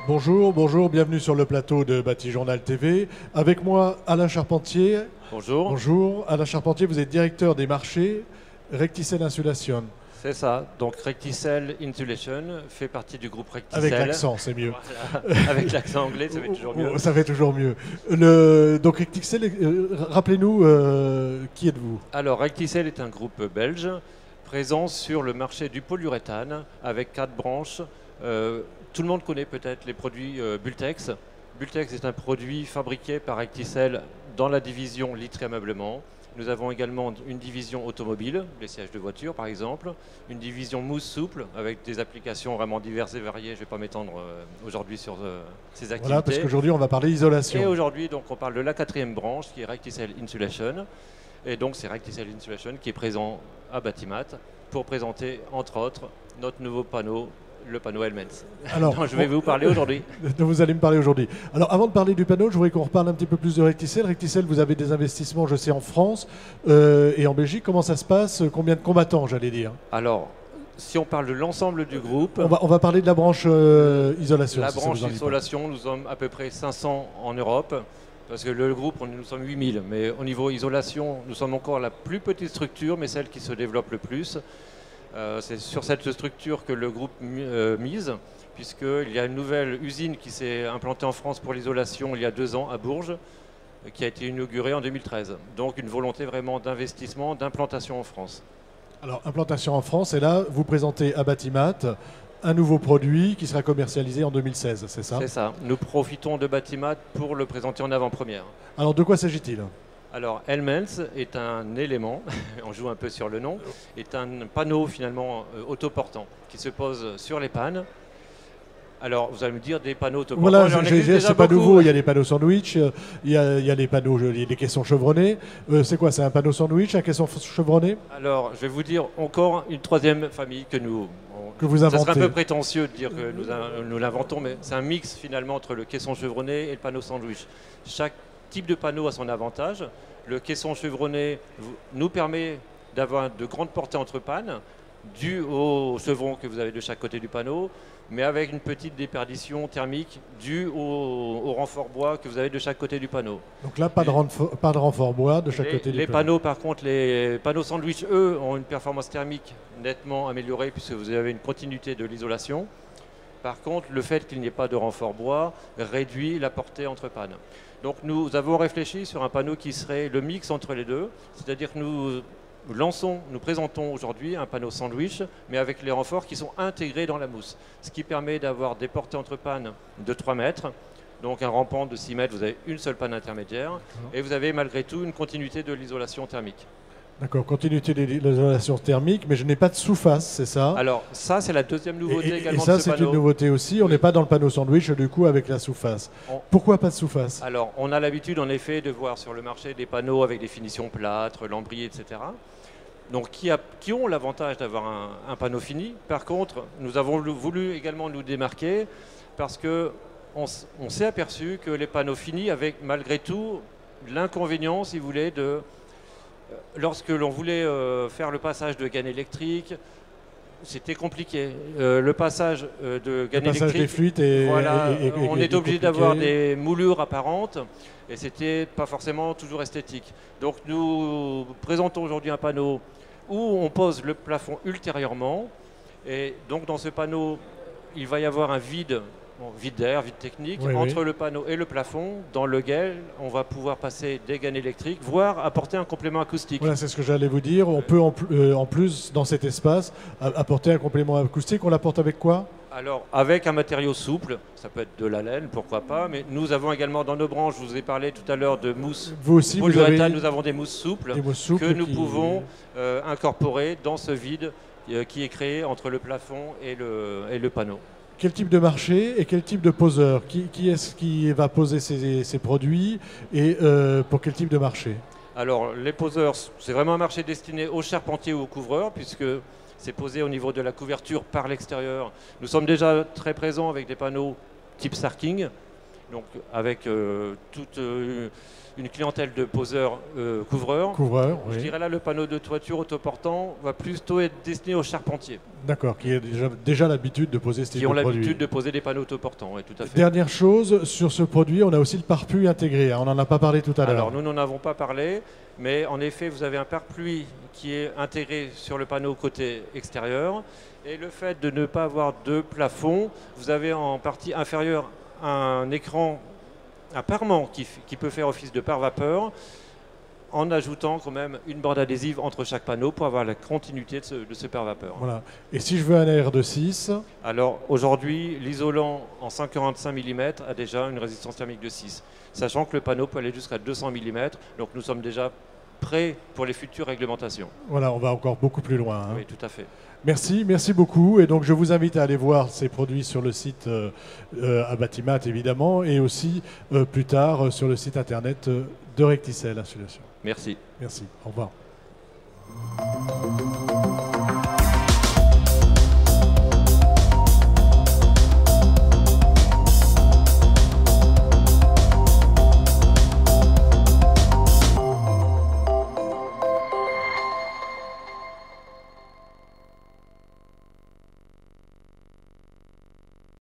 Bonjour, bonjour, bienvenue sur le plateau de Batijournal TV. Avec moi, Alain Charpentier. Bonjour. Bonjour, Alain Charpentier, vous êtes directeur des marchés Recticel Insulation. C'est ça, donc Recticel Insulation fait partie du groupe Recticel. Avec l'accent, c'est mieux. Voilà. Avec l'accent anglais, ça fait toujours mieux. Ça fait toujours mieux. Donc Recticel, rappelez-nous, qui êtes-vous? Alors Recticel est un groupe belge présent sur le marché du polyuréthane avec 4 branches. Tout le monde connaît peut-être les produits Bultex. Bultex est un produit fabriqué par Recticel dans la division litres et ameublement. Nous avons également une division automobile, les sièges de voiture par exemple, une division mousse souple avec des applications vraiment diverses et variées. Je ne vais pas m'étendre aujourd'hui sur ces activités. Voilà, parce qu'aujourd'hui on va parler isolation. Et aujourd'hui, donc, on parle de la 4e branche qui est Recticel Insulation. Et donc c'est Recticel Insulation qui est présent à Batimat pour présenter entre autres notre nouveau panneau, le panneau Elements. Alors, dont je vais vous parler aujourd'hui. Vous allez me parler aujourd'hui. Alors, avant de parler du panneau, je voudrais qu'on reparle un petit peu plus de Recticel. Recticel, vous avez des investissements, je sais, en France et en Belgique. Comment ça se passe? Combien de combattants, j'allais dire? Alors, si on parle de l'ensemble du groupe... On va parler de la branche isolation. La si branche isolation, nous sommes à peu près 500 en Europe. Parce que le groupe, nous sommes 8000. Mais au niveau isolation, nous sommes encore la plus petite structure, mais celle qui se développe le plus. C'est sur cette structure que le groupe mise, puisqu'il y a une nouvelle usine qui s'est implantée en France pour l'isolation il y a 2 ans à Bourges, qui a été inaugurée en 2013. Donc une volonté vraiment d'investissement, d'implantation en France. Alors, implantation en France, et là, vous présentez à Batimat un nouveau produit qui sera commercialisé en 2016, c'est ça? C'est ça. Nous profitons de Batimat pour le présenter en avant-première. Alors, de quoi s'agit-il? Alors, Elements est un élément, on joue un peu sur le nom, est un panneau finalement autoportant qui se pose sur les pannes. Alors, vous allez me dire des panneaux autoportants. Voilà, c'est pas nouveau, il y a des panneaux sandwich, il y a des panneaux, des caissons chevronnés. C'est quoi, c'est un panneau sandwich, un caisson chevronné? Alors, je vais vous dire encore une 3e famille que vous inventez. Ça serait un peu prétentieux de dire que nous l'inventons, mais c'est un mix finalement entre le caisson chevronné et le panneau sandwich. Chaque type de panneau a son avantage. Le caisson chevronné nous permet d'avoir de grandes portées entre pannes, dues au chevron que vous avez de chaque côté du panneau, mais avec une petite déperdition thermique due au renfort bois que vous avez de chaque côté du panneau. Donc là, pas de renfort bois de chaque côté du panneau. Les panneaux, par contre, les panneaux sandwich, eux, ont une performance thermique nettement améliorée puisque vous avez une continuité de l'isolation. Par contre, le fait qu'il n'y ait pas de renfort bois réduit la portée entre pannes. Donc nous avons réfléchi sur un panneau qui serait le mix entre les deux, c'est-à-dire que nous présentons aujourd'hui un panneau sandwich, mais avec les renforts qui sont intégrés dans la mousse, ce qui permet d'avoir des portées entre pannes de 3 mètres, donc un rampant de 6 mètres, vous avez une seule panne intermédiaire, et vous avez malgré tout une continuité de l'isolation thermique. D'accord, continuité de l'isolation thermique, mais je n'ai pas de sous-face, c'est ça? Alors ça, c'est la 2e nouveauté également et ça, de ce panneau. c'est une nouveauté aussi, on n'est pas dans le panneau sandwich, du coup, avec la sous-face. Pourquoi pas de sous-face? Alors, on a l'habitude, en effet, de voir sur le marché des panneaux avec des finitions plâtre, lambris, etc. Donc, qui ont l'avantage d'avoir un panneau fini. Par contre, nous avons voulu également nous démarquer parce qu'on s'est aperçu que les panneaux finis avaient malgré tout l'inconvénient, si vous voulez, lorsque l'on voulait faire le passage de gaine électrique, c'était compliqué. Le passage de gaine électrique, des fluides on est obligé d'avoir des moulures apparentes et c'était pas forcément toujours esthétique. Donc nous présentons aujourd'hui un panneau où on pose le plafond ultérieurement et donc dans ce panneau, il va y avoir un vide. Vide d'air, vide technique, entre le panneau et le plafond, dans lequel on va pouvoir passer des gaines électriques, voire apporter un complément acoustique. Voilà, c'est ce que j'allais vous dire. On peut en plus, dans cet espace, apporter un complément acoustique. On l'apporte avec quoi? Alors, avec un matériau souple, ça peut être de la laine, pourquoi pas, mais nous avons également dans nos branches, je vous ai parlé tout à l'heure de mousse. Vous aussi, vous avez... Nous avons des mousses souples que nous pouvons incorporer dans ce vide qui est créé entre le plafond et le panneau. Quel type de marché et quel type de poseur? Qui est-ce qui va poser ces produits et pour quel type de marché? Alors, les poseurs, c'est vraiment un marché destiné aux charpentiers ou aux couvreurs, puisque c'est posé au niveau de la couverture par l'extérieur. Nous sommes déjà très présents avec des panneaux type Sarking. Donc avec toute une clientèle de poseurs couvreurs. Couvreur, Je oui. dirais là, le panneau de toiture autoportant va plutôt être destiné aux charpentiers. D'accord, qui a déjà l'habitude de poser ce type Qui ont de produit. l'habitude de poser des panneaux autoportants, oui, tout à fait. Dernière chose, sur ce produit, on a aussi le pare-pluie intégré. On n'en a pas parlé tout à l'heure. Alors nous n'en avons pas parlé, mais en effet, vous avez un pare-pluie qui est intégré sur le panneau côté extérieur. Et le fait de ne pas avoir de plafond, vous avez en partie inférieure un écran, un parement qui peut faire office de pare-vapeur, en ajoutant quand même une bande adhésive entre chaque panneau pour avoir la continuité de ce pare-vapeur. Voilà. Et si je veux un air de 6? Alors aujourd'hui, l'isolant en 145 mm a déjà une résistance thermique de 6, sachant que le panneau peut aller jusqu'à 200 mm, donc nous sommes déjà prêts pour les futures réglementations. Voilà, on va encore beaucoup plus loin. Hein. Oui, tout à fait. Merci beaucoup. Et donc je vous invite à aller voir ces produits sur le site Abatimat évidemment, et aussi plus tard sur le site internet de Recticel Insulation. Merci. Merci. Au revoir.